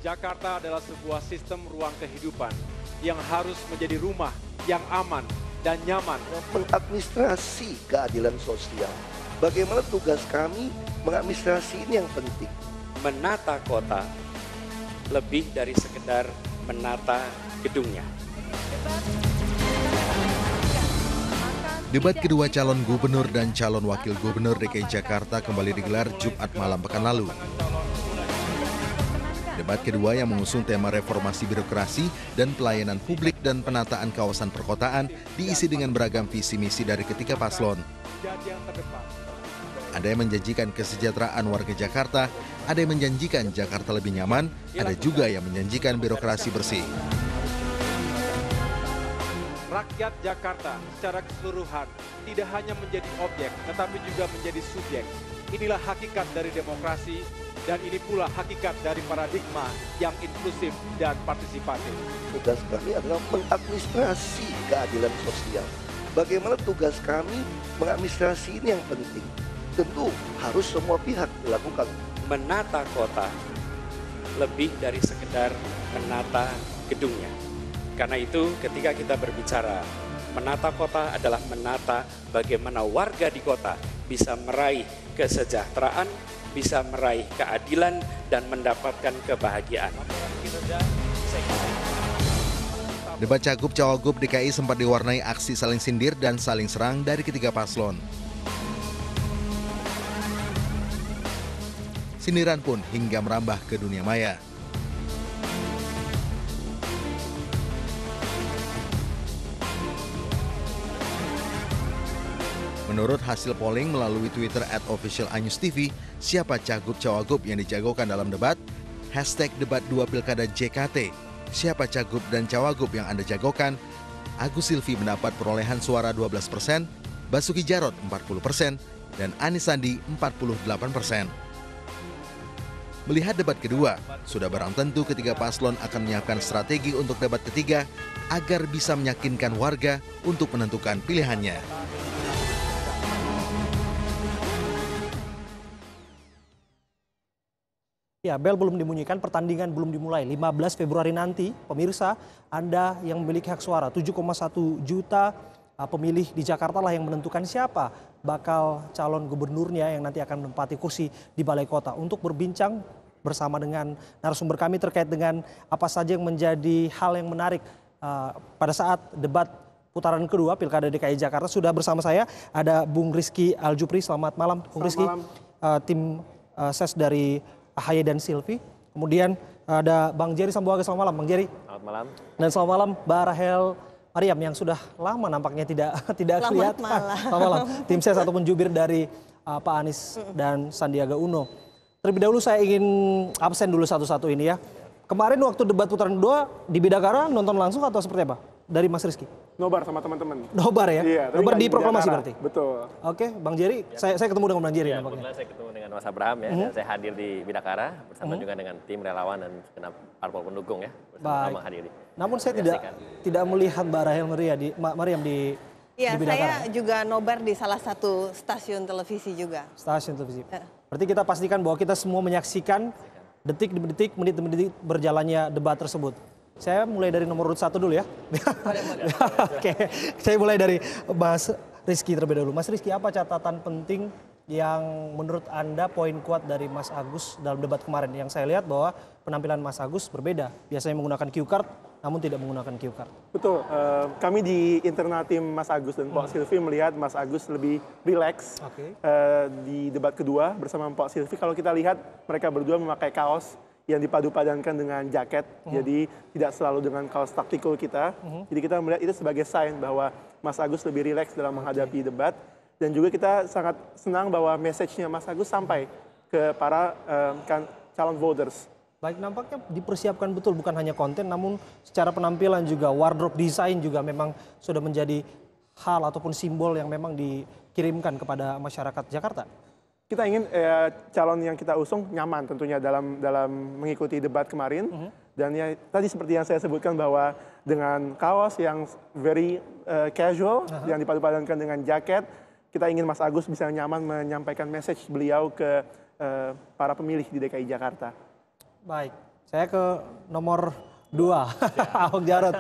Jakarta adalah sebuah sistem ruang kehidupan yang harus menjadi rumah yang aman dan nyaman. Mengadministrasi keadilan sosial. Bagaimana tugas kami mengadministrasi ini yang penting. Menata kota lebih dari sekedar menata gedungnya. Debat kedua calon gubernur dan calon wakil gubernur DKI Jakarta kembali digelar Jumat malam pekan lalu. Debat kedua yang mengusung tema reformasi birokrasi dan pelayanan publik dan penataan kawasan perkotaan diisi dengan beragam visi misi dari ketiga paslon. Ada yang menjanjikan kesejahteraan warga Jakarta, ada yang menjanjikan Jakarta lebih nyaman, ada juga yang menjanjikan birokrasi bersih. Rakyat Jakarta secara keseluruhan tidak hanya menjadi objek, tetapi juga menjadi subjek. Inilah hakikat dari demokrasi, dan ini pula hakikat dari paradigma yang inklusif dan partisipatif. Tugas kami adalah mengadministrasi keadilan sosial. Bagaimana tugas kami mengadministrasi ini yang penting. Tentu harus semua pihak dilakukan. Menata kota lebih dari sekedar menata gedungnya. Karena itu ketika kita berbicara menata kota adalah menata bagaimana warga di kota bisa meraih kesejahteraan, bisa meraih keadilan dan mendapatkan kebahagiaan. Debat Cagup-Cawagup DKI sempat diwarnai aksi saling sindir dan saling serang dari ketiga paslon. Sindiran pun hingga merambah ke dunia maya. Menurut hasil polling melalui Twitter @officialanyustv, siapa cagup-cawagup yang dijagokan dalam debat? #debat 2 Pilkada JKT. Siapa cagup dan cawagup yang Anda jagokan? Agus Silvi mendapat perolehan suara 12%, Basuki Jarot 40%, dan Anies Sandi 48%. Melihat debat kedua, sudah barang tentu ketiga paslon akan menyiapkan strategi untuk debat ketiga agar bisa meyakinkan warga untuk menentukan pilihannya. Ya, bel belum dibunyikan, pertandingan belum dimulai. 15 Februari nanti, pemirsa, Anda yang memiliki hak suara, 7,1 juta pemilih di Jakarta lah yang menentukan siapa bakal calon gubernurnya yang nanti akan menempati kursi di Balai Kota. Untuk berbincang bersama dengan narasumber kami terkait dengan apa saja yang menjadi hal yang menarik pada saat debat putaran kedua Pilkada DKI Jakarta, sudah bersama saya ada Bung Rizky Aljupri. Selamat malam, Bung Rizky. Tim ses dari Ahaye dan Silvi. Kemudian ada Bang Jerry Sambuaga. Selamat malam, Bang Jerry. Selamat malam. Dan selamat malam, Mbak Rahel Mariam yang sudah lama nampaknya tidak kelihatan. Selamat malam. Tim ses ataupun jubir dari Pak Anies dan Sandiaga Uno. Terlebih dahulu saya ingin absen dulu satu-satu ini ya. Kemarin waktu debat putaran kedua di Bidakara nonton langsung atau seperti apa? Dari Mas Rizky? Nobar sama teman-teman. Nobar ya? Iya, Nobar di proklamasi berarti? Betul. Oke, Bang Jerry, saya ketemu dengan Bang Jerry. Ya, kebetulan saya ketemu dengan Mas Abraham ya, dan saya hadir di Bidakara bersama juga dengan tim relawan dan segenap parpol pendukung ya, bersama hadiri. Namun saya tidak melihat Mbak Rahel Mariam di Bidakara. Saya juga nobar di salah satu stasiun televisi juga. Stasiun televisi. Berarti kita pastikan bahwa kita semua menyaksikan detik demi detik, menit demi detik berjalannya debat tersebut. Saya mulai dari nomor urut 1 dulu ya. Oke, saya mulai dari Mas Rizky terlebih dahulu. Mas Rizky, apa catatan penting yang menurut Anda poin kuat dari Mas Agus dalam debat kemarin? Yang saya lihat bahwa penampilan Mas Agus berbeda. Biasanya menggunakan cue card, namun tidak menggunakan cue card. Betul, kami di internal tim Mas Agus dan Pak Silvi melihat Mas Agus lebih rileks di debat kedua bersama Pak Silvi. Kalau kita lihat mereka berdua memakai kaos yang dipadu-padankan dengan jaket, jadi tidak selalu dengan kaos taktikal kita. Jadi kita melihat itu sebagai sign bahwa Mas Agus lebih rileks dalam menghadapi debat. Dan juga kita sangat senang bahwa message-nya Mas Agus sampai ke para calon voters. Baik, nampaknya dipersiapkan betul, bukan hanya konten, namun secara penampilan juga, wardrobe design juga memang sudah menjadi hal ataupun simbol yang memang dikirimkan kepada masyarakat Jakarta. Kita ingin calon yang kita usung nyaman tentunya dalam mengikuti debat kemarin. Dan ya tadi seperti yang saya sebutkan bahwa dengan kaos yang very casual, yang dipadu-padankan dengan jaket, kita ingin Mas Agus bisa nyaman menyampaikan message beliau ke para pemilih di DKI Jakarta. Baik, Saya ke nomor 2, Ahok Jarot.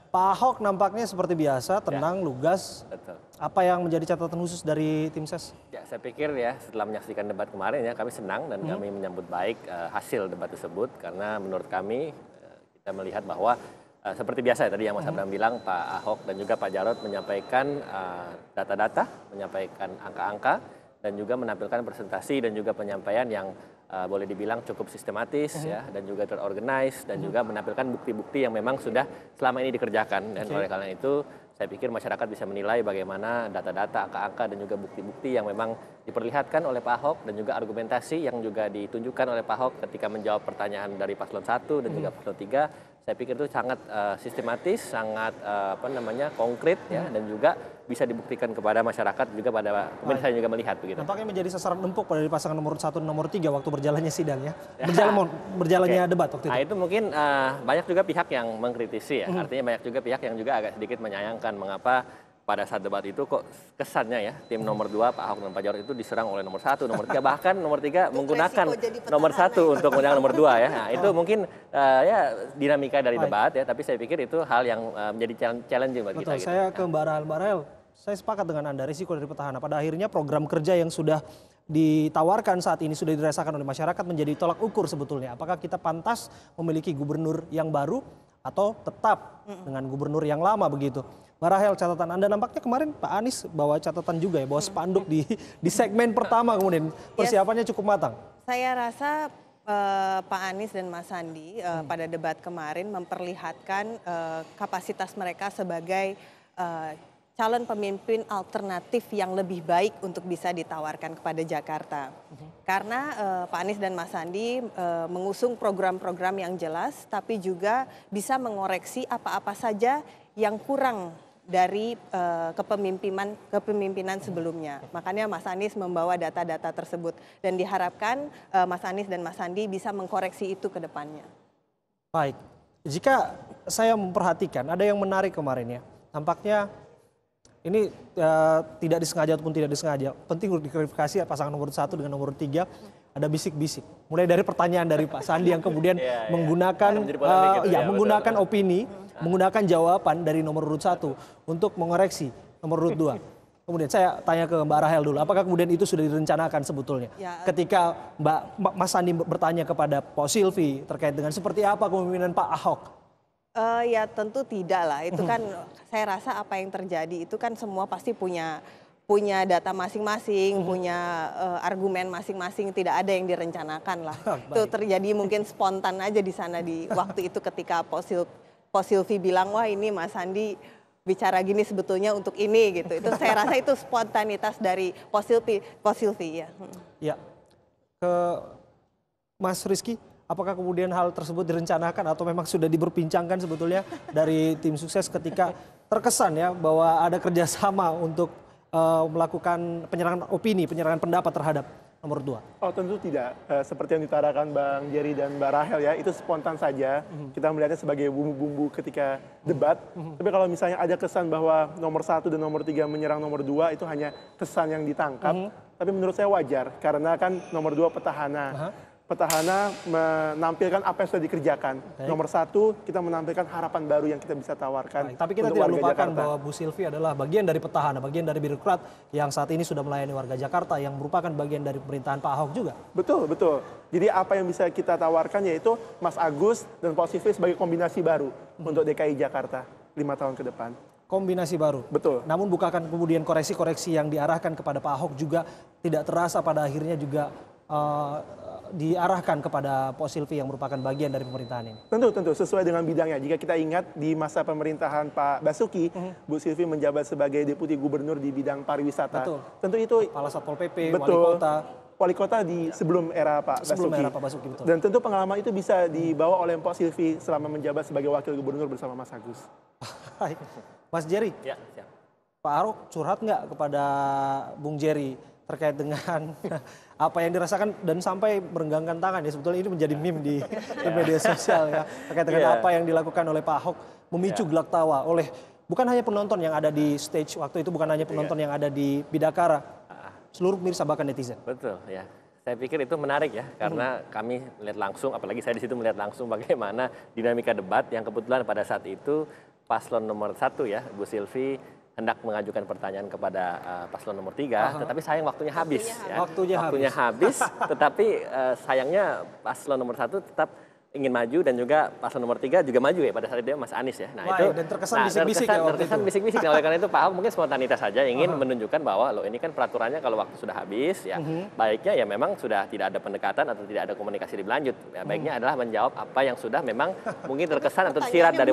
Pak Ahok nampaknya seperti biasa, tenang, lugas. Betul. Apa yang menjadi catatan khusus dari tim ses? Ya, saya pikir ya setelah menyaksikan debat kemarin ya kami senang dan kami menyambut baik hasil debat tersebut karena menurut kami kita melihat bahwa seperti biasa ya, tadi yang Mas Abraham bilang, Pak Ahok dan juga Pak Jarot menyampaikan data-data, menyampaikan angka-angka dan juga menampilkan presentasi dan juga penyampaian yang boleh dibilang cukup sistematis ya dan juga terorganize dan juga menampilkan bukti-bukti yang memang sudah selama ini dikerjakan dan oleh karena itu saya pikir masyarakat bisa menilai bagaimana data-data, angka-angka dan juga bukti-bukti yang memang diperlihatkan oleh Pak Ahok dan juga argumentasi yang juga ditunjukkan oleh Pak Ahok ketika menjawab pertanyaan dari Paslon 1 dan juga Paslon 3. Saya pikir itu sangat sistematis, sangat konkret ya dan juga bisa dibuktikan kepada masyarakat juga pada pemirsa yang juga melihat begitu. Nampaknya menjadi sasaran empuk pada pasangan nomor 1 dan nomor 3 waktu berjalannya sidang ya. Berjalannya debat waktu itu. Nah, itu mungkin banyak juga pihak yang mengkritisi ya. Artinya banyak juga pihak yang juga agak sedikit menyayangkan mengapa pada saat debat itu kok kesannya ya tim nomor 2 Pak Ahok dan Pak Jarot itu diserang oleh nomor 1, nomor 3 bahkan nomor 3 menggunakan nomor 1 untuk menyerang nomor 2 ya. Nah, itu mungkin ya dinamika dari debat ya, tapi saya pikir itu hal yang menjadi challenging bagi kita. Saya ke Mbak Rahel. Saya sepakat dengan Anda, risiko dari petahana. Pada akhirnya program kerja yang sudah ditawarkan saat ini sudah dirasakan oleh masyarakat menjadi tolak ukur sebetulnya. Apakah kita pantas memiliki gubernur yang baru atau tetap dengan gubernur yang lama begitu? Mbak Rahel, catatan Anda nampaknya kemarin Pak Anies bawa catatan juga ya, bawa spanduk di segmen pertama kemudian persiapannya cukup matang. Saya rasa Pak Anies dan Mas Sandi pada debat kemarin memperlihatkan kapasitas mereka sebagai calon pemimpin alternatif yang lebih baik untuk bisa ditawarkan kepada Jakarta. Karena Pak Anies dan Mas Sandi mengusung program-program yang jelas, tapi juga bisa mengoreksi apa-apa saja yang kurang dari kepemimpinan sebelumnya. Makanya Mas Anies membawa data-data tersebut. Dan diharapkan Mas Anies dan Mas Sandi bisa mengkoreksi itu ke depannya. Baik, jika saya memperhatikan ada yang menarik kemarin ya. Tampaknya ini tidak disengaja ataupun tidak disengaja. Penting untuk diklarifikasi pasangan nomor 1 dengan nomor 3 ada bisik-bisik. Mulai dari pertanyaan dari Pak Sandi yang kemudian menggunakan opini, menggunakan jawaban dari nomor urut 1 untuk mengoreksi nomor urut 2. Kemudian saya tanya ke Mbak Rahel dulu, apakah kemudian itu sudah direncanakan sebetulnya? Ketika Mas Sandi bertanya kepada Pak Silvi terkait dengan seperti apa kepemimpinan Pak Ahok? Ya tentu tidak lah, itu kan saya rasa apa yang terjadi itu kan semua pasti punya data masing-masing, punya argumen masing-masing, tidak ada yang direncanakan lah. Itu terjadi mungkin spontan aja di sana di waktu itu ketika Pak Silvi bilang, wah ini Mas Sandi bicara gini sebetulnya untuk ini gitu. Itu saya rasa itu spontanitas dari Pak Silvi ya. Ya, ke Mas Rizky. Apakah kemudian hal tersebut direncanakan atau memang sudah diperbincangkan sebetulnya dari tim sukses ketika terkesan ya bahwa ada kerjasama untuk melakukan penyerangan opini, penyerangan pendapat terhadap nomor 2? Oh tentu tidak. Seperti yang ditarakan Bang Jerry dan Mbak Rahel ya, itu spontan saja. Kita melihatnya sebagai bumbu-bumbu ketika debat. Tapi kalau misalnya ada kesan bahwa nomor 1 dan nomor 3 menyerang nomor 2 itu hanya kesan yang ditangkap. Tapi menurut saya wajar karena kan nomor 2 petahana. Petahana menampilkan apa yang sudah dikerjakan. Nomor 1 kita menampilkan harapan baru yang kita bisa tawarkan. Tapi kita tidak lupakan bahwa Bu Silvi adalah bagian dari petahana, bagian dari birokrat yang saat ini sudah melayani warga Jakarta, yang merupakan bagian dari pemerintahan Pak Ahok juga. Betul, betul. Jadi apa yang bisa kita tawarkan yaitu Mas Agus dan Pak Silvi sebagai kombinasi baru untuk DKI Jakarta 5 tahun ke depan. Kombinasi baru. Betul. Namun bukankah kemudian koreksi-koreksi yang diarahkan kepada Pak Ahok juga tidak terasa pada akhirnya juga diarahkan kepada Pak Silvi yang merupakan bagian dari pemerintahan ini? Tentu sesuai dengan bidangnya. Jika kita ingat di masa pemerintahan Pak Basuki, Bu Silvi menjabat sebagai Deputi Gubernur di bidang pariwisata. Betul. Tentu itu Kepala Satpol PP, betul, wali kota di sebelum era Pak Basuki. Betul. Dan tentu pengalaman itu bisa dibawa oleh Pak Silvi selama menjabat sebagai Wakil Gubernur bersama Mas Agus. Mas Jerry, ya, siap. Pak Ahok curhat nggak kepada Bung Jerry terkait dengan apa yang dirasakan dan sampai merenggangkan tangan ya, sebetulnya ini menjadi meme di media sosial ya, terkait dengan apa yang dilakukan oleh Pak Ahok, memicu gelak tawa oleh bukan hanya penonton yang ada di stage waktu itu, bukan hanya penonton yang ada di Bidakara, seluruh pemirsa bahkan netizen. Betul ya. Saya pikir itu menarik ya, karena kami melihat langsung, apalagi saya di situ melihat langsung bagaimana dinamika debat yang kebetulan pada saat itu paslon nomor 1 ya, Bu Silvi hendak mengajukan pertanyaan kepada paslon nomor 3, tetapi sayang waktunya habis. Waktunya habis, tetapi sayangnya paslon nomor 1 tetap ingin maju dan juga paslon nomor 3 juga maju ya pada saat itu Mas Anies ya. Nah, itu dan terkesan bisik-bisik ya waktu itu. Bisik-bisik. Oleh karena itu Pak Ahok mungkin spontanitas saja ingin menunjukkan bahwa loh ini kan peraturannya kalau waktu sudah habis ya baiknya ya memang sudah tidak ada pendekatan atau tidak ada komunikasi lebih lanjut. Ya, baiknya adalah menjawab apa yang sudah memang mungkin terkesan atau tersirat dari.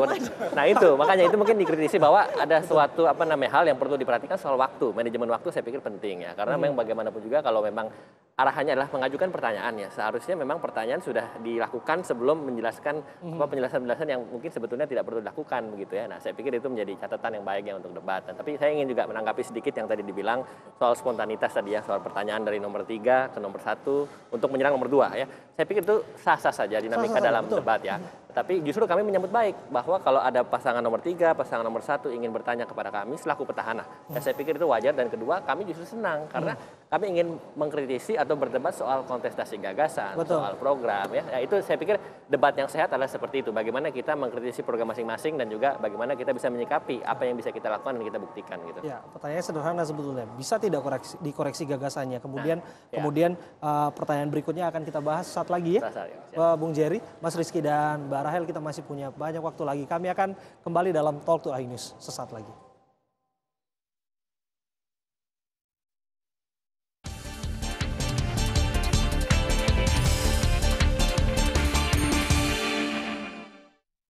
Nah itu makanya itu mungkin dikritisi bahwa ada suatu hal yang perlu diperhatikan soal waktu, manajemen waktu saya pikir penting ya karena memang bagaimanapun juga kalau memang arahannya adalah mengajukan pertanyaan ya seharusnya memang pertanyaan sudah dilakukan sebelum menjelaskan penjelasan-penjelasan yang mungkin sebetulnya tidak perlu dilakukan begitu ya. Nah saya pikir itu menjadi catatan yang baik ya untuk debat. Tapi saya ingin juga menanggapi sedikit yang tadi dibilang soal spontanitas tadi ya, soal pertanyaan dari nomor 3 ke nomor 1 untuk menyerang nomor 2 ya. Saya pikir itu sah-sah saja dinamika dalam debat ya. Tapi justru kami menyambut baik bahwa kalau ada pasangan nomor 3, pasangan nomor 1 ingin bertanya kepada kami selaku petahana. Dan saya pikir itu wajar dan kedua kami justru senang karena kami ingin mengkritisi atau berdebat soal kontestasi gagasan, soal program ya. Ya. Itu saya pikir debat yang sehat adalah seperti itu. Bagaimana kita mengkritisi program masing-masing dan juga bagaimana kita bisa menyikapi apa yang bisa kita lakukan dan kita buktikan gitu. Ya, pertanyaannya sederhana sebetulnya. Bisa tidak dikoreksi gagasannya? Kemudian pertanyaan berikutnya akan kita bahas saat lagi ya. Bung Jerry, Mas Rizky dan Mbak Rahel, kita masih punya banyak waktu lagi. Kami akan kembali dalam Talk to iNews sesaat lagi.